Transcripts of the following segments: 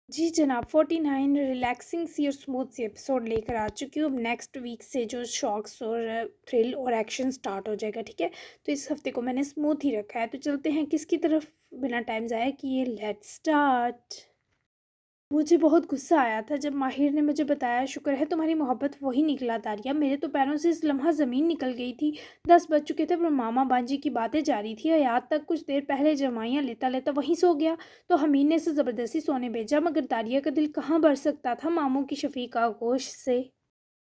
जी जनाब, 49 रिलैक्सिंग सी और स्मूथ सी एपिसोड लेकर आ चुकी हूँ। अब नेक्स्ट वीक से जो शॉक्स और थ्रिल और एक्शन स्टार्ट हो जाएगा, ठीक है। तो इस हफ्ते को मैंने स्मूथ ही रखा है, तो चलते हैं किसकी तरफ बिना टाइम ज़ाया किए। Let's start. मुझे बहुत गुस्सा आया था जब माहिर ने मुझे बताया, शुक्र है तुम्हारी मोहब्बत वही निकला दारिया। मेरे तो पैरों से इस लम्हा ज़मीन निकल गई थी। 10 बज चुके थे पर मामा बांजी की बातें जारी थी। हयात तक कुछ देर पहले जमाइयाँ लेता लेता वहीं सो गया, तो हमीन ने उसे ज़बरदस्ती सोने भेजा। मगर दारिया का दिल कहाँ भर सकता था मामू की शफीक आगोश से।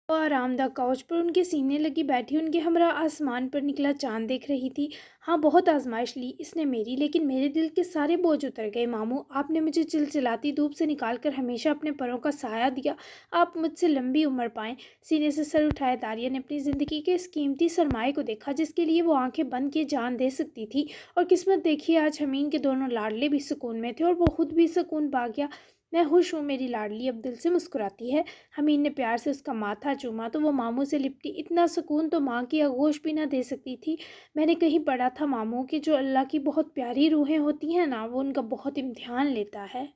वो आरामदा काउच पर उनके सीने लगी बैठी उनके हमरा आसमान पर निकला चांद देख रही थी। हाँ, बहुत आजमाइश ली इसने मेरी, लेकिन मेरे दिल के सारे बोझ उतर गए। मामू, आपने मुझे चिलचिलाती धूप से निकालकर हमेशा अपने परों का साया दिया। आप मुझसे लंबी उम्र पाएं। सीने से सर उठाए दारिया ने अपनी ज़िंदगी के इस कीमती सरमाए को देखा जिसके लिए वो आंखें बंद किए जान दे सकती थी। और किस्मत देखिए, आज हमीन के दोनों लाडले भी सुकून में थे और वो खुद भी सुकून पा गया। मैं खुश हूँ, मेरी लाडली अब दिल से मुस्कुराती है। हमीन ने प्यार से उसका माथा चूमा तो वो मामू से लिपटी। इतना सुकून तो माँ की आगोश भी ना दे सकती थी। मैंने कहीं पढ़ा था मामू कि जो अल्लाह की बहुत प्यारी रूहें होती हैं ना, वो उनका बहुत इम्तिहान लेता है।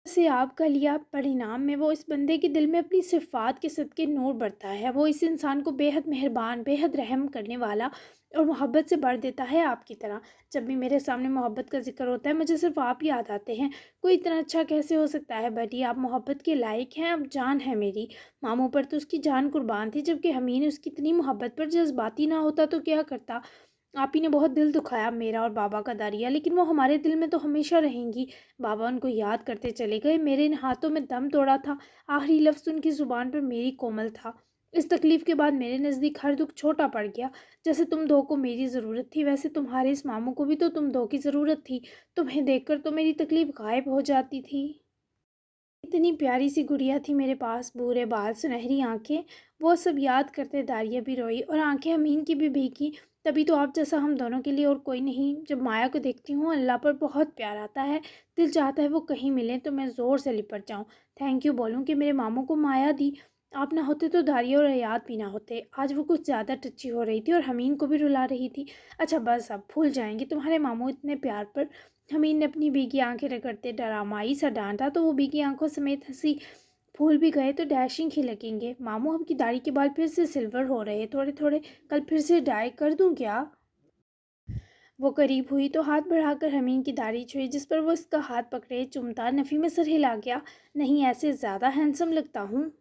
से आपका लिया परिणाम में वो इस बंदे के दिल में अपनी सिफ़ात के सदक़े नूर बढ़ता है। वो इस इंसान को बेहद मेहरबान, बेहद रहम करने वाला और मोहब्बत से भर देता है आपकी तरह। जब भी मेरे सामने मोहब्बत का ज़िक्र होता है, मुझे सिर्फ़ आप याद आते हैं। कोई इतना अच्छा कैसे हो सकता है बटी, आप मोहब्बत के लायक हैं, आप जान हैं मेरी। मामू पर तो उसकी जान कुर्बान थी, जबकि हमीन उसकी इतनी मोहब्बत पर जज़्बाती ना होता तो क्या करता। आप ही ने बहुत दिल दुखाया मेरा और बाबा का दारिया, लेकिन वो हमारे दिल में तो हमेशा रहेंगी। बाबा उनको याद करते चले गए। मेरे इन हाथों में दम तोड़ा था। आखिरी लफ्ज़ उनकी ज़ुबान पर मेरी कोमल था। इस तकलीफ़ के बाद मेरे नज़दीक हर दुख छोटा पड़ गया। जैसे तुम दो को मेरी ज़रूरत थी, वैसे तुम्हारे इस मामू को भी तो तुम दो की ज़रूरत थी। तुम्हें देखकर तो मेरी तकलीफ़ गायब हो जाती थी। इतनी प्यारी सी गुड़िया थी मेरे पास, भूरे बाल, सुनहरी आंखें। वो सब याद करते दारिया भी रोई और आंखें अमीन की भी भीगी। तभी तो आप जैसा हम दोनों के लिए और कोई नहीं। जब माया को देखती हूँ, अल्लाह पर बहुत प्यार आता है। दिल चाहता है वो कहीं मिले तो मैं ज़ोर से लिपट जाऊँ, थैंक यू बोलूँ कि मेरे मामू को माया दी। आप ना होते तो दारिया और हयात भी ना होते। आज वो कुछ ज़्यादा टच्ची हो रही थी और हमीन को भी रुला रही थी। अच्छा बस, अब भूल जाएंगे तुम्हारे मामू इतने प्यार पर। हमीन ने अपनी भीगी आंखें रगड़ते डरामाई सा डांटा, तो वो भीगी आंखों समेत हंसी। फूल भी गए तो डैशिंग ही लगेंगे। मामू, आपकी दाढ़ी के बाल फिर से सिल्वर हो रहे थोड़े थोड़े, कल फिर से डाई कर दूं क्या? वो करीब हुई तो हाथ बढ़ाकर हमीन की दाढ़ी छुई, जिस पर वो इसका हाथ पकड़े चुमता नफ़ी में सर हिला गया। नहीं, ऐसे ज़्यादा हैंडसम लगता हूँ।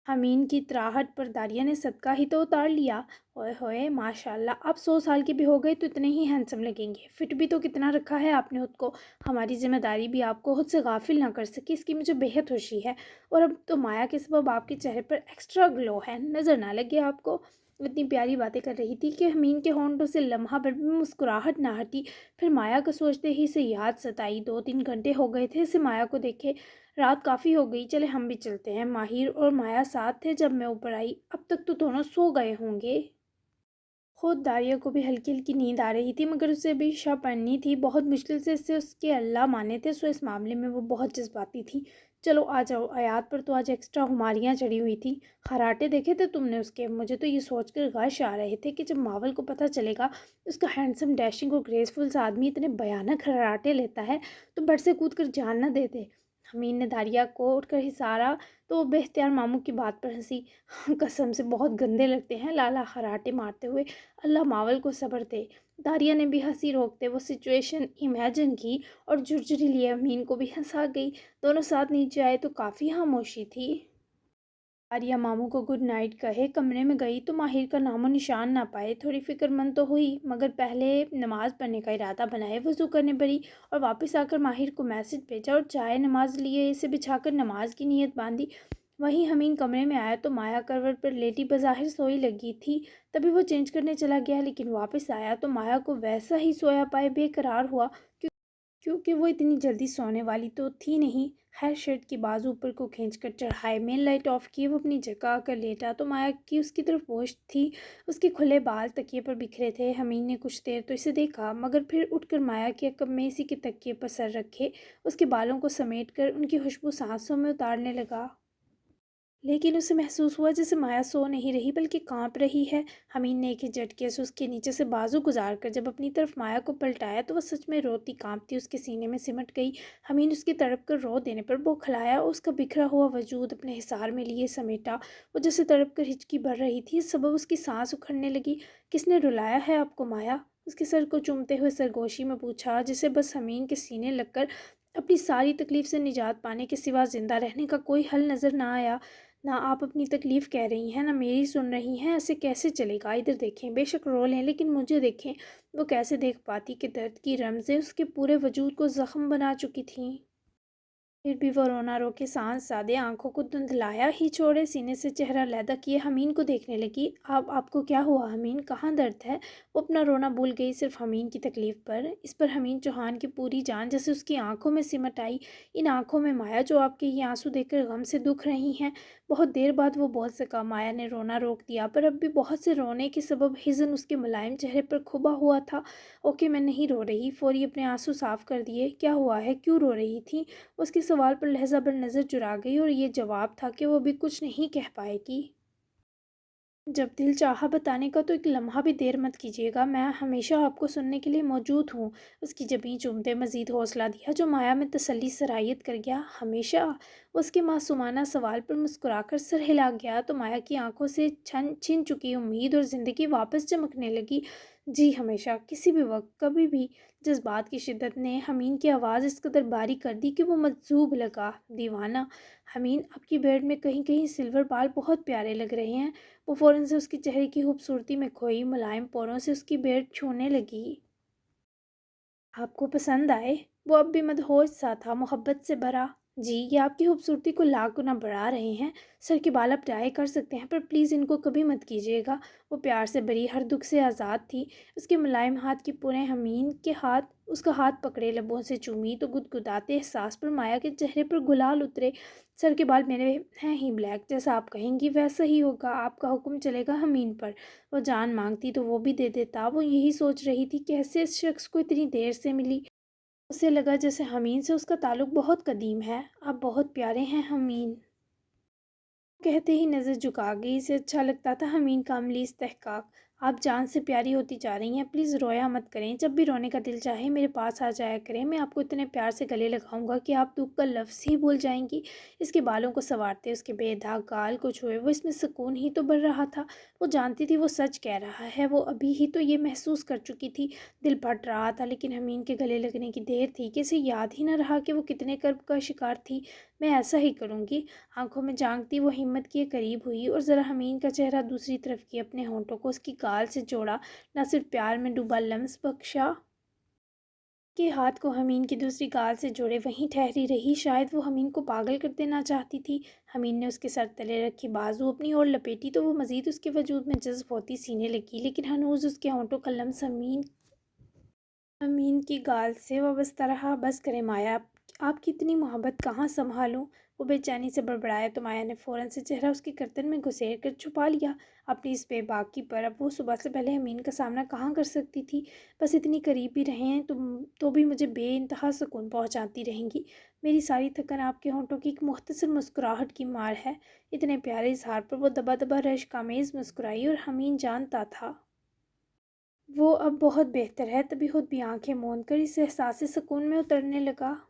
हमीन की त्राहट पर दारिया ने सदका ही तो उतार लिया। ओए होए, माशाल्लाह, आप 100 साल के भी हो गए तो इतने ही हैंडसम लगेंगे। फिट भी तो कितना रखा है आपने खुद को। हमारी जिम्मेदारी भी आपको खुद से गाफिल ना कर सकी, इसकी मुझे बेहद खुशी है। और अब तो माया के सबब आपके चेहरे पर एक्स्ट्रा ग्लो है, नज़र ना लगे आपको। इतनी प्यारी बातें कर रही थी कि हमीन के होंठों से लम्हा भर भी मुस्कुराहट ना हटी। फिर माया को सोचते ही इसे याद सताई। 2-3 घंटे हो गए थे इसे माया को देखे। रात काफ़ी हो गई, चले हम भी चलते हैं। माहिर और माया साथ थे जब मैं ऊपर आई। अब तक तो दोनों सो गए होंगे। खुद दारिया को भी हल्की हल्की नींद आ रही थी, मगर उसे भी शब पढ़नी थी। बहुत मुश्किल से इससे उसके अल्लाह माने थे, सो इस मामले में वो बहुत जज्बाती थी। चलो आ जाओ, आयात पर तो आज एक्स्ट्रा हुमारियाँ चढ़ी हुई थी। खराटे देखे थे तुमने उसके? मुझे तो ये सोचकर गश आ रहे थे कि जब मावल को पता चलेगा उसका हैंडसम, डैशिंग और ग्रेसफुल सा आदमी इतने भयानक खराटे लेता है, तो बट से कूद कर जान न दे दे। हमीन ने दारिया को उठकर इशारा, तो वो बेख्तियार मामू की बात पर हंसी। कसम से बहुत गंदे लगते हैं लाला खराटे मारते हुए। अल्लाह मावल को सब्र दे। दारिया ने भी हंसी रोकते वो सिचुएशन इमेजिन की और झुरझुरी लिए अमीन को भी हंसा गई। दोनों साथ नीचे आए तो काफ़ी खामोशी थी। दारिया मामू को गुड नाइट कहे कमरे में गई तो माहिर का नामो निशान ना पाए। थोड़ी फिक्रमंद तो हुई, मगर पहले नमाज़ पढ़ने का इरादा बनाए वज़ू करने पड़ी और वापस आकर माहिर को मैसेज भेजा और चाय नमाज लिए इसे बिछाकर नमाज की नीयत बांधी। वहीं हमीन कमरे में आया तो माया करवट पर लेटी बज़ाहिर सोई लगी थी। तभी वो चेंज करने चला गया, लेकिन वापस आया तो माया को वैसा ही सोया पाए बेकरार हुआ, क्योंकि वो इतनी जल्दी सोने वाली तो थी नहीं। खैर, शर्ट की बाजू ऊपर को खींचकर चढ़ाए, मेन लाइट ऑफ की, वो अपनी जगह आकर लेटा तो माया की उसकी तरफ पोस्ट थी। उसके खुले बाल तकिए पर बिखरे थे। हमीन ने कुछ देर तो इसे देखा, मगर फिर उठकर माया के कब में इसी के तकिए पर सर रखे उसके बालों को समेट कर उनकी खुशबू सांसों में उतारने लगा। लेकिन उसे महसूस हुआ जैसे माया सो नहीं रही बल्कि कांप रही है। हमीन ने एक ही झटके से उसके नीचे से बाजू गुजार कर जब अपनी तरफ माया को पलटाया तो वह सच में रोती कांपती उसके सीने में सिमट गई। हमीन उसकी तड़प कर रो देने पर बौखलाया और उसका बिखरा हुआ वजूद अपने हिसार में लिए समेटा। वो जैसे तड़प कर हिचकी भर रही थी, इस सबब उसकी सांस उखड़ने लगी। किसने रुलाया है आपको माया? उसके सर को चूमते हुए सरगोशी में पूछा, जिसे बस हमीन के सीने लगकर अपनी सारी तकलीफ से निजात पाने के सिवा जिंदा रहने का कोई हल नजर ना आया। ना आप अपनी तकलीफ़ कह रही हैं, ना मेरी सुन रही हैं, ऐसे कैसे चलेगा? इधर देखें, बेशक रो लें लेकिन मुझे देखें। वो कैसे देख पाती कि दर्द की रमज़ें उसके पूरे वजूद को ज़ख्म बना चुकी थीं। फिर भी वो रोना रोके सांस साधे आंखों को धुंधलाया ही छोड़े सीने से चेहरा लहदा किए हमीन को देखने लगी। आप आपको क्या हुआ हमीन? कहाँ दर्द है? वो अपना रोना भूल गई सिर्फ हमीन की तकलीफ़ पर। इस पर हमीन चौहान की पूरी जान जैसे उसकी आंखों में सिमट आई। इन आंखों में माया जो आपके ये आंसू देखकर गम से दुख रही हैं। बहुत देर बाद वो बोल सका। माया ने रोना रोक दिया पर अब भी बहुत से रोने के सबब हिज़न उसके मुलायम चेहरे पर खुबा हुआ था। ओके, मैं नहीं रो रही, फौरी अपने आंसू साफ कर दिए। क्या हुआ है? क्यों रो रही थी? उसके सवाल पर लहजा भर नज़र चुरा गई और ये जवाब था कि वो भी कुछ नहीं कह पाएगी। जब दिल चाहा बताने का तो एक लम्हा भी देर मत कीजिएगा, मैं हमेशा आपको सुनने के लिए मौजूद हूँ। उसकी जबीं चूमते मज़ीद हौसला दिया जो माया में तसल्ली सरायत कर गया। हमेशा? उसके मासूमाना सवाल पर मुस्कुराकर सर हिला गया तो माया की आंखों से छिन चुकी उम्मीद और ज़िंदगी वापस चमकने लगी। जी हमेशा, किसी भी वक्त, कभी भी। जज्बात की शिद्दत ने हमीन की आवाज़ इस कदर बारीक कर दी कि वो मजजूब लगा। दीवाना। हमीन, आपकी बेड में कहीं कहीं सिल्वर बाल बहुत प्यारे लग रहे हैं। वो फ़ौरन से उसके चेहरे की खूबसूरती में खोई, मुलायम पोरों से उसकी बेड छूने लगी। आपको पसंद आए? वो अब भी मदहोश सा था, मोहब्बत से भरा। जी, ये आपकी खूबसूरती को लाख गुना बढ़ा रहे हैं। सर के बाल आप डाई कर सकते हैं पर प्लीज़ इनको कभी मत कीजिएगा। वो प्यार से भरी, हर दुख से आज़ाद थी। उसके मुलायम हाथ की पूरे हमीन के हाथ उसका हाथ पकड़े लबों से चूमी तो गुदगुदाते एहसास पर माया के चेहरे पर गुलाल उतरे। सर के बाल मेरे हैं ही ब्लैक, जैसा आप कहेंगी वैसा ही होगा। आपका हुक्म चलेगा हमीन पर। वो जान मांगती तो वो भी दे देता। वो यही सोच रही थी कैसे इस शख्स को इतनी देर से मिली। उसे लगा जैसे हमीन से उसका ताल्लुक बहुत कदीम है। आप बहुत प्यारे हैं हमीन, कहते ही नज़र झुका गई। इसे अच्छा लगता था हमीन का अमली इस्तेहकाक। आप जान से प्यारी होती जा रही हैं, प्लीज़ रोया मत करें। जब भी रोने का दिल चाहे मेरे पास आ जाया करें, मैं आपको इतने प्यार से गले लगाऊंगा कि आप दुख का लफ्ज़ ही भूल जाएंगी। इसके बालों को संवारते उसके बेदाग गाल को छुए वो इसमें सुकून ही तो बढ़ रहा था। वो जानती थी वो सच कह रहा है, वो अभी ही तो ये महसूस कर चुकी थी। दिल फट रहा था लेकिन हमीन के गले लगने की देर थी कि इसे याद ही न रहा कि वो कितने कर्ब का शिकार थी। मैं ऐसा ही करूँगी। आंखों में झांकती वो हिम्मत के करीब हुई और ज़रा हमीन का चेहरा दूसरी तरफ किए अपने होंठों को उसकी गाल से जोड़ा। न सिर्फ प्यार में डूबा लम्स बख्शा के हाथ को हमीन की दूसरी गाल से जोड़े वहीं ठहरी रही। शायद वो हमीन को पागल कर देना चाहती थी। हमीन ने उसके सर तले रखी बाजू अपनी ओर लपेटी तो वो मज़ीद उसके वजूद में जज्ब होती सीने लगी, लेकिन हनूज उसके होंठों का लम्स अमीन की गाल से वाबस्ता रहा। बस करें माया, आपकी इतनी मोहब्बत कहाँ संभालूं? वो बेचैनी से बड़बड़ाया तो माया ने फ़ौरन से चेहरा उसकी गर्दन में घुसेर कर छुपा लिया। अपनी इस बेबाकी पर अब वो सुबह से पहले अमीन का सामना कहाँ कर सकती थी? बस इतनी करीब भी रहे हैं तो भी मुझे बेइंतहा सुकून पहुँचाती रहेंगी। मेरी सारी थकन आपके होंठों की एक मुख्तसर मुस्कुराहट की मार है। इतने प्यारे इजहार पर वो दबा दबा रश्क-आमेज़ मुस्कुराई और हमीन जानता था वो अब बहुत बेहतर है। तभी खुद भी आंखें मूंद कर इस एहसास सुकून में उतरने लगा।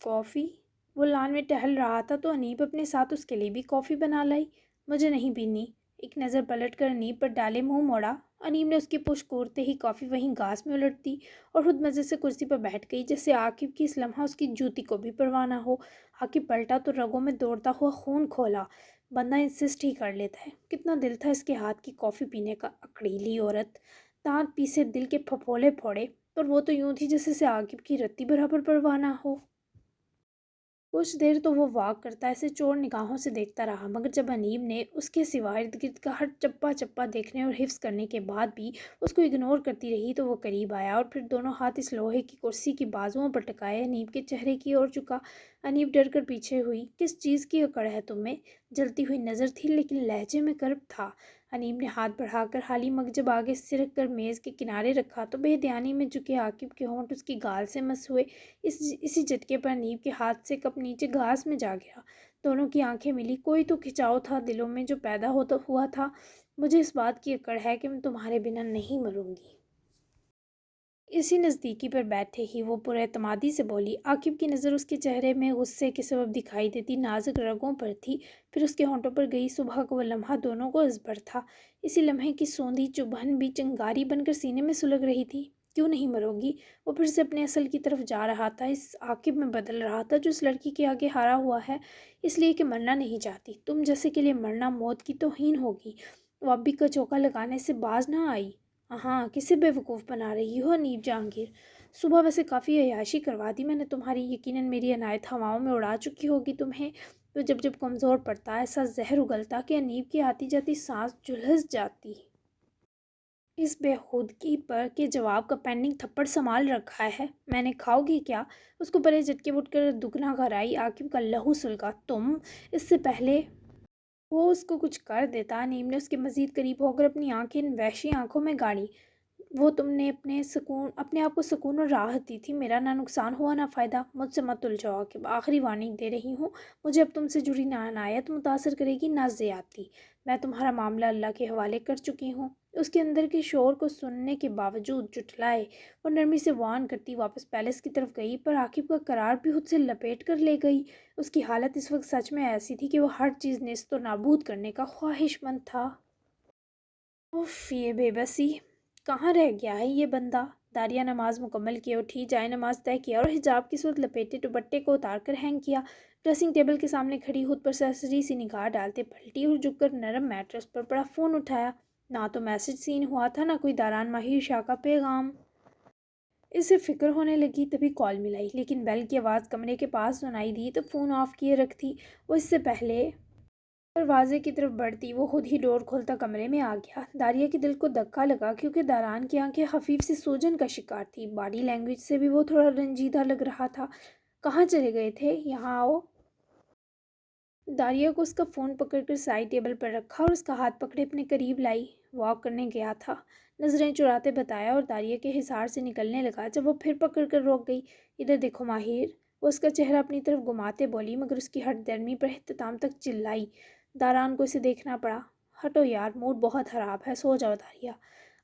कॉफ़ी? वो लान में टहल रहा था तो अनीब अपने साथ उसके लिए भी कॉफ़ी बना लाई। मुझे नहीं पीनी। एक नज़र पलट कर अनीब पर डाले मुंह मोड़ा। अनीब ने उसकी पुश कोरते ही कॉफ़ी वहीं घास में उलट दी और खुद मज़े से कुर्सी पर बैठ गई जैसे आकिब की इस लम्हा उसकी जूती को भी परवाह ना हो। आकिब पलटा तो रगों में दौड़ता हुआ खून खोला। बंदा इंसिस्ट ही कर लेता है। कितना दिल था इसके हाथ की कॉफ़ी पीने का। अकड़ीली औरत, दांत पीसे दिल के फफोले फोड़े, पर वो तो यूं थी जैसे से आकिब की रत्ती बराबर परवाह ना हो। कुछ देर तो वो वॉक करता ऐसे चोर निगाहों से देखता रहा, मगर जब अनीब ने उसके सिवा इर्द गिर्द का हर चप्पा चप्पा देखने और हिफ्स करने के बाद भी उसको इग्नोर करती रही तो वो करीब आया और फिर दोनों हाथ इस लोहे की कुर्सी की बाजुओं पर टिकाए अनीब के चेहरे की ओर झुका। انیب ڈر کر پیچھے ہوئی۔ کس چیز کی اکڑ ہے تم میں؟ جلتی ہوئی نظر تھی لیکن لہجے میں کرب تھا۔ انیب نے ہاتھ بڑھا کر خالی مگ جب آگے سے رکھ کر میز کے کنارے رکھا تو بے دھیانی میں جھکے عاقب کے ہونٹ اس کی گال سے مس ہوئے۔ اسی جھٹکے پر انیب کے ہاتھ سے کپ نیچے گھاس میں جا گرا۔ دونوں کی آنکھیں ملی۔ کوئی تو کھچاؤ تھا دلوں میں جو پیدا ہوا تھا۔ مجھے اس بات کی اکڑ ہے کہ میں تمہارے بنا نہیں مروں گی۔ اسی نزدیکی پر بیٹھے ہی وہ پر اعتمادی سے بولی۔ عاقب کی نظر اس کے چہرے میں غصے کے سبب دکھائی دیتی نازک رگوں پر تھی، پھر اس کے ہونٹوں پر گئی۔ صبح کا وہ لمحہ دونوں کو ازبر تھا۔ اسی لمحے کی سوندھی چبھن بھی چنگاری بن کر سینے میں سلگ رہی تھی۔ کیوں نہیں مرو گی؟ وہ پھر سے اپنے اصل کی طرف جا رہا تھا، اس عاقب میں بدل رہا تھا جو اس لڑکی کے آگے ہارا ہوا ہے اس لیے کہ مرنا نہیں چاہتی۔ تم جیسے کے لیے مرنا موت کی توہین ہوگی۔ وہ اب بھی کچوکا لگانے سے باز نہ آئی۔ ہاں، کسے بیوقوف بنا رہی ہو انیب جہانگیر؟ صبح ویسے کافی عیاشی کروا دی میں نے تمہاری، یقیناً میری عنایت ہواؤں میں اڑا چکی ہوگی تمہیں۔ تو جب کمزور پڑتا ایسا زہر اگلتا کہ انیب کی آتی جاتی سانس جھلس جاتی۔ اس بےخودگی پر کے جواب کا پینڈنگ تھپڑ سنبھال رکھا ہے، میں نے کھاؤ گی کیا؟ اس کو بڑے جھٹکے اٹھ کر دگنا گھر آئی۔ عاقب کا لہو سلگا۔ تم اس سے پہلے وہ اس کو کچھ کر دیتا۔ انیب نے اس کے مزید قریب ہو کر اپنی آنکھیں ان وحشی آنکھوں میں گاڑی۔ وہ تم نے اپنے آپ کو سکون اور راحت دی تھی، میرا نہ نقصان ہوا نہ فائدہ۔ مجھ سے مت الجھاؤ عاقب، آخری وارننگ دے رہی ہوں۔ مجھے اب تم سے جڑی نہ عنایت متاثر کرے گی نہ زیادتی۔ میں تمہارا معاملہ اللہ کے حوالے کر چکی ہوں۔ اس کے اندر کے شور کو سننے کے باوجود جھٹلائے اور نرمی سے وان کرتی واپس پیلس کی طرف گئی، پر عاقب کا قرار بھی خود سے لپیٹ کر لے گئی۔ اس کی حالت اس وقت سچ میں ایسی تھی کہ وہ ہر چیز نیست و نابود کرنے کا خواہش مند تھا۔ اف، یہ بے بسی! کہاں رہ گیا ہے یہ بندہ؟ داریہ نماز مکمل کیے اٹھی، جائے نماز طے کیا اور حجاب کی صورت لپیٹے دوپٹے کو اتار کر ہینگ کیا۔ ڈریسنگ ٹیبل کے سامنے کھڑی خود پر سرسری سی نگاہ ڈالتے پلٹی اور جھک کر نرم میٹرس پر پڑا فون اٹھایا۔ نہ تو میسج سین ہوا تھا، نہ کوئی داران ماہر شاہ کا پیغام۔ اسے فکر ہونے لگی، تبھی کال ملائی، لیکن بیل کی آواز کمرے کے پاس سنائی دی تو فون آف کیے رکھتی۔ وہ اس سے پہلے دروازے کی طرف بڑھتی وہ خود ہی ڈور کھولتا کمرے میں آ گیا۔ داریہ کے دل کو دھکا لگا کیونکہ داران کی آنکھیں خفیف سی سوجن کا شکار تھی۔ باڈی لینگویج سے بھی وہ تھوڑا رنجیدہ لگ رہا تھا۔ کہاں چلے گئے تھے؟ یہاں آؤ۔ داریہ کو اس کا فون پکڑ کر سائڈ ٹیبل پر رکھا اور اس کا ہاتھ پکڑے اپنے قریب لائی۔ واک کرنے گیا تھا، نظریں چراتے بتایا اور داریہ کے حصار سے نکلنے لگا جب وہ پھر پکڑ کر روک گئی۔ ادھر دیکھو ماہر، وہ اس کا چہرہ اپنی طرف گھماتے بولی، مگر اس کی ہٹ درمی پر اختتام تک چلائی۔ داران کو اسے دیکھنا پڑا۔ ہٹو یار، موڈ بہت خراب ہے، سو جاؤ داریہ۔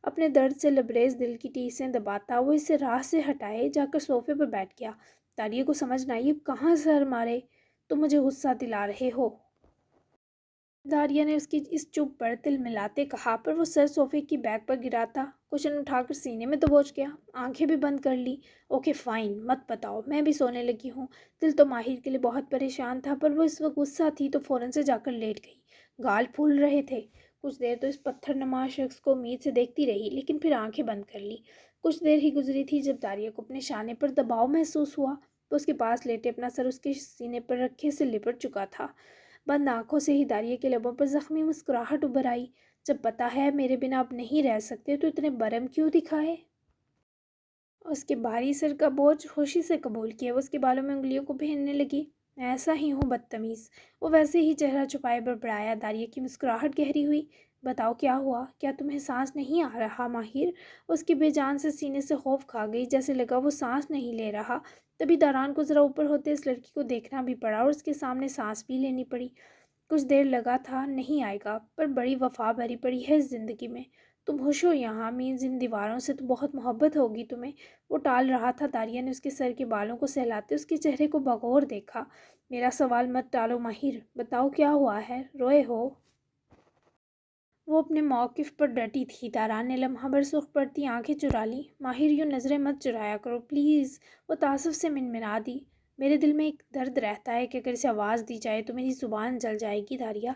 اپنے درد سے لبریز دل کی ٹیسیں دباتا وہ اسے راہ سے ہٹائے جا کر صوفے پر بیٹھ گیا۔ داریہ کو سمجھ نہ آئی اب کہاں سر مارے۔ تم مجھے غصہ دلا رہے ہو؟ داریہ نے اس کی اس چپ پر تل ملاتے کہا، پر وہ سر صوفے کی بیک پر گراتا کشن اٹھا کر سینے میں دبوچ گیا، آنکھیں بھی بند کر لی۔ اوکے فائن، مت بتاؤ، میں بھی سونے لگی ہوں۔ دل تو ماہر کے لیے بہت پریشان تھا، پر وہ اس وقت غصہ تھی تو فوراً سے جا کر لیٹ گئی۔ گال پھول رہے تھے۔ کچھ دیر تو اس پتھر نما شخص کو امید سے دیکھتی رہی، لیکن پھر آنکھیں بند کر لی۔ کچھ دیر ہی گزری تھی جب داریہ کو اپنے شانے پر دباؤ محسوس ہوا۔ وہ اس کے پاس لیٹے اپنا سر اس کے سینے پر رکھے سے لپٹ چکا تھا۔ بند آنکھوں سے ہی داریہ کے لبوں پر زخمی مسکراہٹ ابھر آئی۔ جب پتہ ہے میرے بنا اب نہیں رہ سکتے تو اتنے برم کیوں دکھائے؟ اس کے بھاری سر کا بوجھ خوشی سے قبول کیا۔ وہ اس کے بالوں میں انگلیوں کو پھیرنے لگی۔ ایسا ہی ہوں بدتمیز۔ وہ ویسے ہی چہرہ چھپائے بڑبڑایا۔ داریہ کی مسکراہٹ گہری ہوئی۔ بتاؤ کیا ہوا؟ کیا تمہیں سانس نہیں آ رہا ماہر؟ اس کی بے جان سے سینے سے خوف کھا گئی، جیسے لگا وہ سانس نہیں لے رہا۔ تبھی داران کو ذرا اوپر ہوتے اس لڑکی کو دیکھنا بھی پڑا اور اس کے سامنے سانس بھی لینی پڑی۔ کچھ دیر لگا تھا نہیں آئے گا، پر بڑی وفا بھری پڑی ہے اس زندگی میں۔ تم خوش ہو یہاں، مینز ان دیواروں سے تو بہت محبت ہوگی تمہیں۔ وہ ٹال رہا تھا۔ داریہ نے اس کے سر کے بالوں کو سہلاتے اس کے چہرے کو بغور دیکھا۔ میرا سوال مت ٹالو ماہر، بتاؤ کیا ہوا ہے؟ روئے ہو؟ وہ اپنے موقف پر ڈٹی تھی۔ داران نے لمحہ بھر سرخ پڑتی آنکھیں چرا لیں۔ ماہر یوں نظریں مت چرایا کرو پلیز، وہ تعصب سے منمنا دی۔ میرے دل میں ایک درد رہتا ہے کہ اگر اسے آواز دی جائے تو میری زبان جل جائے گی داریہ۔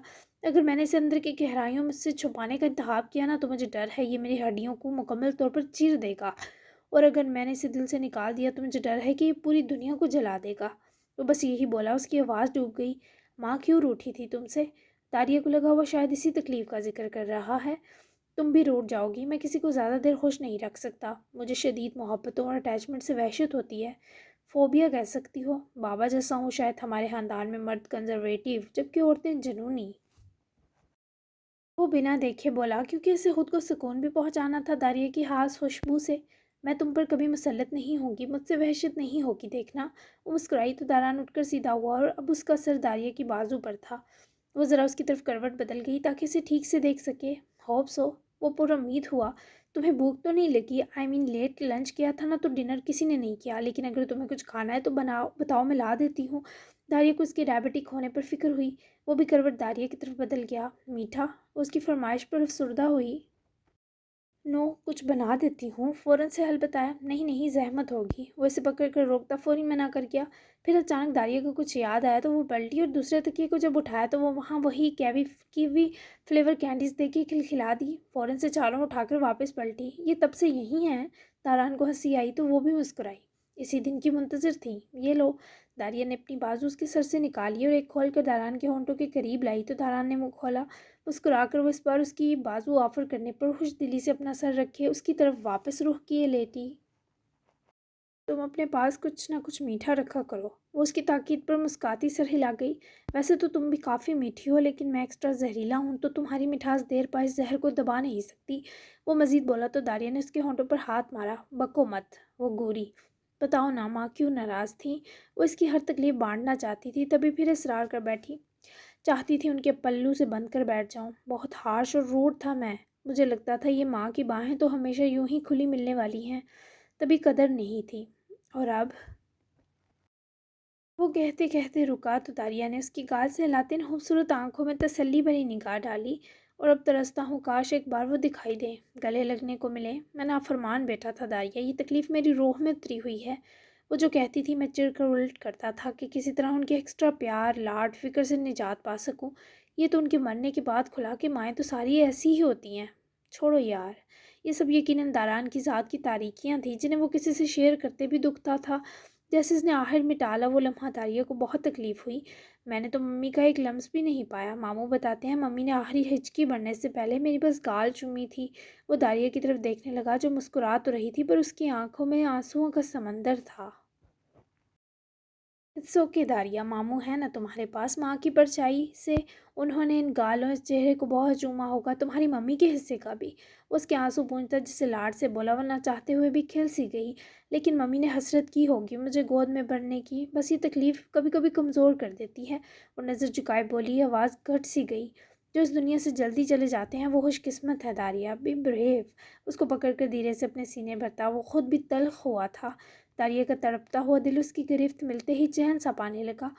اگر میں نے اسے اندر کی گہرائیوں سے چھپانے کا انتخاب کیا نا تو مجھے ڈر ہے یہ میری ہڈیوں کو مکمل طور پر چیر دے گا، اور اگر میں نے اسے دل سے نکال دیا تو مجھے ڈر ہے کہ یہ پوری دنیا کو جلا دے گا۔ وہ بس یہی بولا، اس کی آواز ڈوب گئی۔ ماں کیوں روٹھی تھی تم سے؟ داریہ کو لگا وہ شاید اسی تکلیف کا ذکر کر رہا ہے۔ تم بھی روٹ جاؤ گی، میں کسی کو زیادہ دیر خوش نہیں رکھ سکتا، مجھے شدید محبتوں اور اٹیچمنٹ سے وحشت ہوتی ہے۔ फोबिया कह सकती हो। बाबा जैसा हूँ शायद। हमारे खानदान में मर्द कंजर्वेटिव जबकि औरतें जुनूनी। वो बिना देखे बोला, क्योंकि इसे खुद को सुकून भी पहुंचाना था दारिया की खास खुशबू से। मैं तुम पर कभी मुसल्लत नहीं होगी, मुझसे वहशत नहीं होगी, देखना। वो मुस्कुराई तो दारान उठकर सीधा हुआ और अब उसका सर दारिया की बाजू पर था। वो ज़रा उसकी तरफ करवट बदल गई ताकि उसे ठीक से देख सके। होप सो, वो पुरुम्मीद हुआ। तुम्हें भूख तो नहीं लगी? आई मीन लेट लंच किया था ना, तो डिनर किसी ने नहीं किया, लेकिन अगर तुम्हें कुछ खाना है तो बनाओ, बताओ, मैं ला देती हूँ। दारिया को उसके डायबिटिक होने पर फिक्र हुई। वो भी करवट दारिया की तरफ बदल गया। मीठा? वो उसकी फरमाइश पर अफसरदा हुई। नो, कुछ बना देती हूँ, फ़ौरन से हल बताया। नहीं नहीं, ज़हमत होगी। वो इसे पकड़ कर रोकता फ़ौरी मना कर गया। फिर अचानक दारिया को कुछ याद आया तो वो पलटी और दूसरे तकिए को जब उठाया तो वो वहाँ वही कीवी फ्लेवर कैंडीज़ देख के खिलखिला दी। फ़ौरन से चारों उठाकर वापस पलटी। ये तब से यहीं हैं। दारान को हंसी आई तो वो भी मुस्कुराई। इसी दिन की मुंतज़िर थी। ये लो। दारिया ने अपनी बाजू उसके सर से निकाली और एक खोल कर दारान के होंठों के करीब लाई तो दारान ने मुँह खोला। मुस्कुराकर वो इस बार उसकी बाजू ऑफर करने पर खुश दिली से अपना सर रखे उसकी तरफ वापस रुख किए लेटी। तुम अपने पास कुछ ना कुछ मीठा रखा करो। वो उसकी ताकीद पर मुस्काती सर हिला गई। वैसे तो तुम भी काफ़ी मीठी हो, लेकिन मैं एक्स्ट्रा जहरीला हूँ तो तुम्हारी मिठास देर पा इस जहर को दबा नहीं सकती। वो मज़ीद बोला तो दारिया ने उसके होंठों पर हाथ मारा। बको मत। वो गोरी। बताओ ना माँ क्यों नाराज़ थी? वो इसकी हर तकलीफ बांटना चाहती थी, तभी फिर इसरार कर बैठी। चाहती थी उनके पल्लू से बंध कर बैठ जाऊं। बहुत हार्श और रूड था मैं। मुझे लगता था ये माँ की बाहें तो हमेशा यूं ही खुली मिलने वाली हैं। तभी कदर नहीं थी। और अब? वो कहते कहते रुका तो दारिया ने उसकी गाल से हिलाते इन खूबसूरत आंखों में तसल्ली भरी निगाह डाली। और अब तरसता हूँ काश एक बार वो दिखाई दे, गले लगने को मिले। मैं नाफरमान बेटा था दारिया, ये तकलीफ़ मेरी रूह में उतरी हुई है। वो जो कहती थी मैं चिढ़ कर उलट करता था कि किसी तरह उनके एक्स्ट्रा प्यार लाड फिक्र से निजात पा सकूं। ये तो उनके मरने के बाद खुला कि माएँ तो सारी ऐसी ही होती हैं। छोड़ो यार। ये सब यकीनन दारान की ज़ात की तारीकियाँ थी जिन्हें वो किसी से शेयर करते भी दुखता था। जैसे इसने आखिर में टाला वो लम्हा दारिया को बहुत तकलीफ़ हुई। मैंने तो मम्मी का एक लम्स भी नहीं पाया। मामू बताते हैं मम्मी ने आखिरी हिचकी बढ़ने से पहले मेरी बस गाल चूमी थी। वो दारिया की तरफ देखने लगा जो मुस्कुरा तो रही थी पर उसकी आंखों में आंसुओं का समंदर था। इट्स ओके दारिया, मामू है ना तुम्हारे पास। माँ की परछाई से उन्होंने इन गालों इस चेहरे को बहुत चूमा होगा, तुम्हारी मम्मी के हिस्से का भी। उसके आंसू पूंछता जिसे लाड से बोला, वरना चाहते हुए भी खिल सी गई। लेकिन मम्मी ने हसरत की होगी मुझे गोद में भरने की, बस ये तकलीफ़ कभी कभी कमज़ोर कर देती है। और नज़र झुकाए बोली, आवाज़ घट सी गई। जो इस दुनिया से जल्दी चले जाते हैं वो खुशकिस्मत है दारिया, बी ब्रेव। उसको पकड़कर धीरे से अपने सीने भरता। वो खुद भी तल्ख हुआ था। दारिया का तड़पता हुआ दिल उसकी गिरफ्त मिलते ही चैन सा पाने लगा।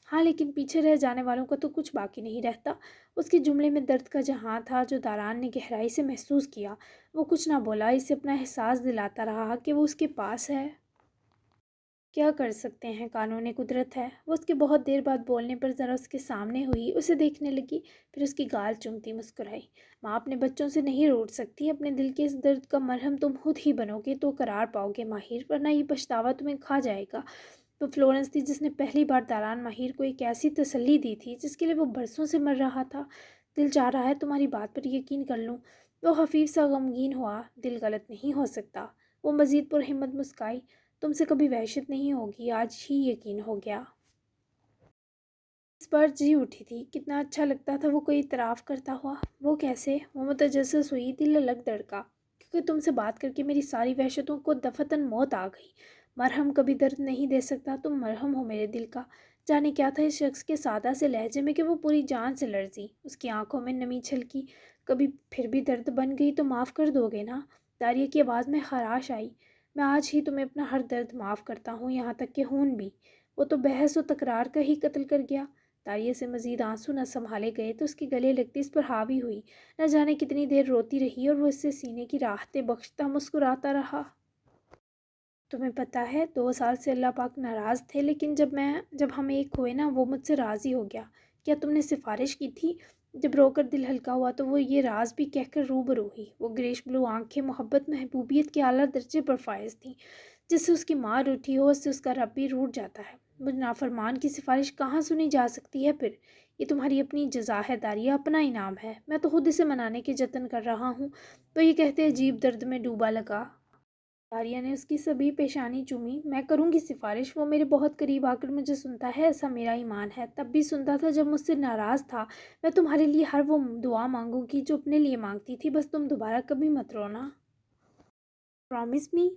हाँ, लेकिन पीछे रह जाने वालों का तो कुछ बाकी नहीं रहता। उसके जुमले में दर्द का जहाँ था जो दारान ने गहराई से महसूस किया। वो कुछ ना बोला, इसे अपना एहसास दिलाता रहा कि वो उसके पास है। क्या कर सकते हैं, कानून कुदरत है। वो उसके बहुत देर बाद बोलने पर ज़रा उसके सामने हुई, उसे देखने लगी, फिर उसकी गाल चूमती मुस्कुराई। माँ अपने बच्चों से नहीं रूठ सकती। अपने दिल के इस दर्द का मरहम तुम खुद ही बनोगे तो करार पाओगे माहिर, वरना ये पछतावा तुम्हें खा जाएगा। तो फ्लोरेंस थी जिसने पहली बार दारान माहिर को एक ऐसी तसल्ली दी थी जिसके लिए वो बरसों से मर रहा था। दिल चाह रहा है तुम्हारी बात पर यकीन कर लूँ। वो हफीफ सा गमगीन हुआ। दिल गलत नहीं हो सकता। वो मज़ीद पुरहिम्मत मुस्काई। तुमसे कभी वहशत नहीं होगी, आज ही यकीन हो गया। इस बार जी उठी थी। कितना अच्छा लगता था वो कोई इतराफ़ करता हुआ। वो कैसे? वो मुतजस्सिस हुई, दिल अलग धड़का। क्योंकि तुमसे बात करके मेरी सारी वहशतों को दफतन मौत आ गई। मरहम कभी दर्द नहीं दे सकता, तुम मरहम हो मेरे दिल का। जाने क्या था इस शख्स के सादा से लहजे में कि वो पूरी जान से लरजी। उसकी आंखों में नमी छलकी। कभी फिर भी दर्द बन गई तो माफ़ कर दोगे ना? दारिया की आवाज़ में खराश आई। मैं आज ही तुम्हें अपना हर दर्द माफ़ करता हूँ, यहाँ तक कि खून भी। वो तो बहस व तकरार का ही कत्ल कर गया। दारिया से मज़ीद आंसू न संभाले गए तो उसके गले लगती इस पर हावी हुई। न जाने कितनी देर रोती रही और वो इससे सीने की राहतें बख्शता मुस्कुराता रहा। तुम्हें पता है 2 साल से अल्लाह पाक नाराज़ थे, लेकिन जब हम एक हुए ना वो मुझसे राज़ी हो गया। क्या तुमने सिफारिश की थी? जब रोकर दिल हल्का हुआ तो वो ये राज भी कहकर रूबरू हुई। वो ग्रेश ब्लू आंखें मोहब्बत महबूबियत के आला दर्जे पर फायज थीं। जिससे उसकी माँ रूठी हो उससे उसका रब भी रूठ जाता है। मुझ नाफरमान की सिफारिश कहाँ सुनी जा सकती है फिर? ये तुम्हारी अपनी जज़ा है दारिया, अपना इनाम है। मैं तो खुद इसे मनाने के जतन कर रहा हूँ। तो ये कहते अजीब दर्द में डूबा लगा। داریا نے اس کی سبھی پیشانی چومی. میں کروں گی سفارش. وہ میرے بہت قریب آ کر مجھے سنتا ہے، ایسا میرا ایمان ہے. تب بھی سنتا تھا جب مجھ سے ناراض تھا. میں تمہارے لیے ہر وہ دعا مانگوں گی جو اپنے لیے مانگتی تھی. بس تم دوبارہ کبھی مت رونا. پرومس می.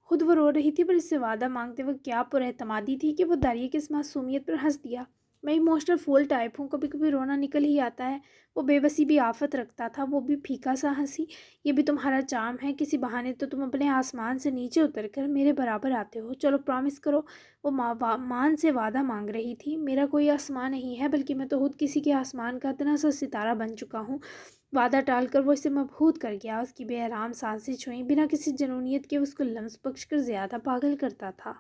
خود وہ رو رہی تھی پر اس سے وعدہ مانگتے وقت کیا پر اعتمادی تھی کہ وہ داریہ کی اس معصومیت پر ہنس دیا. میں ایموشنل فول ٹائپ ہوں، کبھی کبھی رونا نکل ہی آتا ہے. وہ بے بسی بھی آفت رکھتا تھا. وہ بھی پھیکا سا ہنسی. یہ بھی تمہارا چام ہے. کسی بہانے تو تم اپنے آسمان سے نیچے اتر کر میرے برابر آتے ہو. چلو پرومس کرو. وہ مان سے وعدہ مانگ رہی تھی. میرا کوئی آسمان نہیں ہے، بلکہ میں تو خود کسی کے آسمان کا اتنا سا ستارہ بن چکا ہوں. وعدہ ٹال کر وہ اسے مبہوت کر گیا. اس کی بے آرام سانسیں چھوئیں. بنا کسی جنونیت کے اس کو لمس بخش کر زیادہ پاگل کرتا تھا.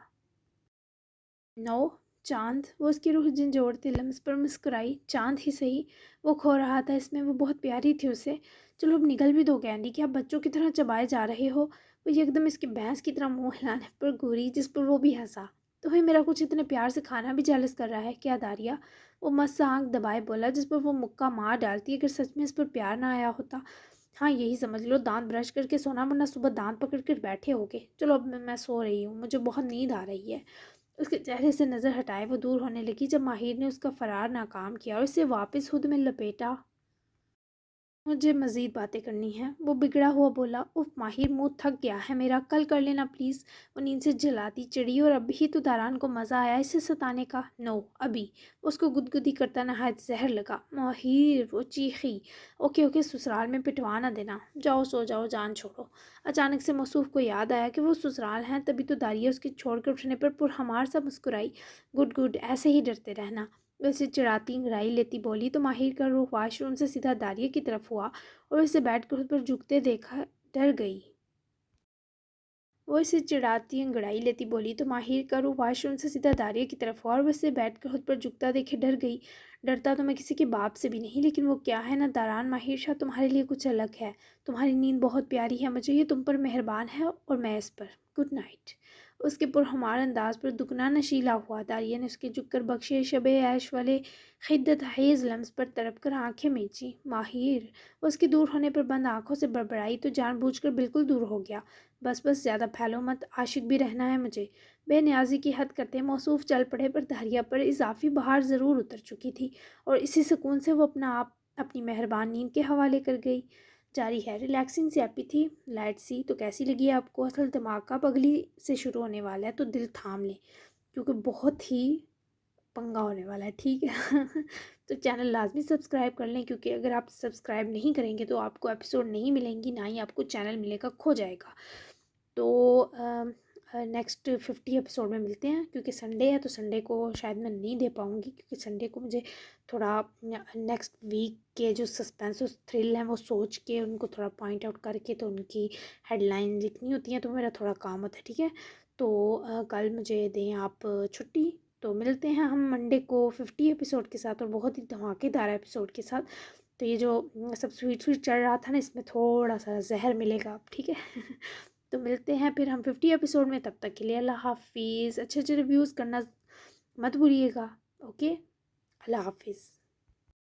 نو. چاند. وہ اس کی روح جھنجھوڑتے لمس پر مسکرائی. چاند ہی صحیح. وہ کھو رہا تھا اس میں. وہ بہت پیاری تھی اسے. چلو اب نگل بھی دو کینڈی. کیا بچوں کی طرح چبائے جا رہے ہو؟ وہ ایک دم اس کی بھینس کی طرح منہ ہلانے پر گوری، جس پر وہ بھی ہنسا. تمہیں میرا کچھ اتنے پیار سے کھانا بھی جالس کر رہا ہے کیا داریا؟ وہ مست سا آنکھ دبائے بولا، جس پر وہ مکہ مار ڈالتی اگر سچ میں اس پر پیار نہ آیا ہوتا. ہاں یہی سمجھ لو. دانت برش کر کے سونا، ورنہ صبح دانت پکڑ کر بیٹھے ہوگے. چلو اب میں سو رہی ہوں. مجھے بہت نیند آ رہی ہے. اس کے چہرے سے نظر ہٹائے وہ دور ہونے لگی جب ماہر نے اس کا فرار ناکام کیا اور اسے واپس خود میں لپیٹا. مجھے مزید باتیں کرنی ہیں، وہ بگڑا ہوا بولا. اف ماہر، منہ تھک گیا ہے میرا. کل کر لینا پلیز. وہ نیند سے جلاتی چڑھی. اور ابھی تو داران کو مزہ آیا اسے ستانے کا. نو ابھی. اس کو گدگدی کرتا نہایت زہر لگا. ماہر، وہ چیخی. اوکے اوکے، سسرال میں پٹوا نہ دینا. جاؤ سو جاؤ، جان چھوڑو. اچانک سے موصوف کو یاد آیا کہ وہ سسرال ہیں. تبھی تو داریہ اس کے چھوڑ کر اٹھنے پر پرخمار سا مسکرائی. گڈ گڈ، ایسے ہی ڈرتے رہنا. ویسے چڑھاتی انگڑائی لیتی بولی تو ماہر کا رخ واش روم سے سیدھا داریہ کی طرف ہوا اور اسے بیٹھ کر خود پر جھکتے دیکھا ڈر گئی. وہ اسے چڑھاتی انگڑائی لیتی بولی تو ماہر کا رخ واش روم سے سیدھا داریہ کی طرف ہوا اور وہ اسے بیٹھ کر خود پر جھکتا دیکھے ڈر گئی. ڈرتا تو میں کسی کے باپ سے بھی نہیں، لیکن وہ کیا ہے نا داران ماہر شاہ، تمہارے لیے کچھ الگ ہے. تمہاری نیند بہت پیاری ہے مجھے. یہ تم پر مہربان ہے اور میں اس پر. Good night. اس کے پرخمار انداز پر دگنا نشیلا ہوا. داریہ نے اس کے جھک کر بخشے شب عیش والے خدت خیز لمس پر تڑپ کر آنکھیں میچی. ماہر. اس کے دور ہونے پر بند آنکھوں سے بڑبڑائی تو جان بوجھ کر بالکل دور ہو گیا. بس بس، زیادہ پھیلو مت. عاشق بھی رہنا ہے مجھے. بے نیازی کی حد کرتے موصوف چل پڑے پر داریہ پر اضافی بہار ضرور اتر چکی تھی اور اسی سکون سے وہ اپنا آپ اپنی مہربان نیند کے حوالے کر گئی. جاری ہے. ریلیکسنگ سی ایپی تھی. لائٹ سی. تو کیسی لگی آپ کو؟ اصل دماغ کا پگلی سے شروع ہونے والا ہے تو دل تھام لیں، کیونکہ بہت ہی پنگا ہونے والا ہے. ٹھیک ہے. تو چینل لازمی سبسکرائب کر لیں، کیونکہ اگر آپ سبسکرائب نہیں کریں گے تو آپ کو ایپیسوڈ نہیں ملیں گی، نہ ہی آپ کو چینل ملے گا، کھو جائے گا. تو نیکسٹ 50 ایپیسوڈ میں ملتے ہیں. کیونکہ سنڈے ہے تو سنڈے کو شاید میں نہیں دے پاؤں گی، کیونکہ سنڈے کو مجھے تھوڑا نیکسٹ ویک کے جو سسپینس اور تھرل ہیں وہ سوچ کے ان کو تھوڑا پوائنٹ آؤٹ کر کے تو ان کی ہیڈ لائن لکھنی ہوتی ہیں، تو میرا تھوڑا کام ہوتا ہے. ٹھیک ہے. تو کل مجھے دیں آپ چھٹی. تو ملتے ہیں ہم منڈے کو 50 ایپیسوڈ کے ساتھ اور بہت ہی دھماکے دار ایپیسوڈ کے ساتھ. تو یہ جو سب سویٹ سویٹ چڑھ رہا تھا نا، اس میں تھوڑا سا زہر ملے گا اب. ٹھیک ہے. تو ملتے ہیں پھر ہم 50 ایپیسوڈ میں. تب تک کے لیے اللہ حافظ. اچھے اچھے ریویوز کرنا مت بھولیے گا. اوکے. اللہ حافظ.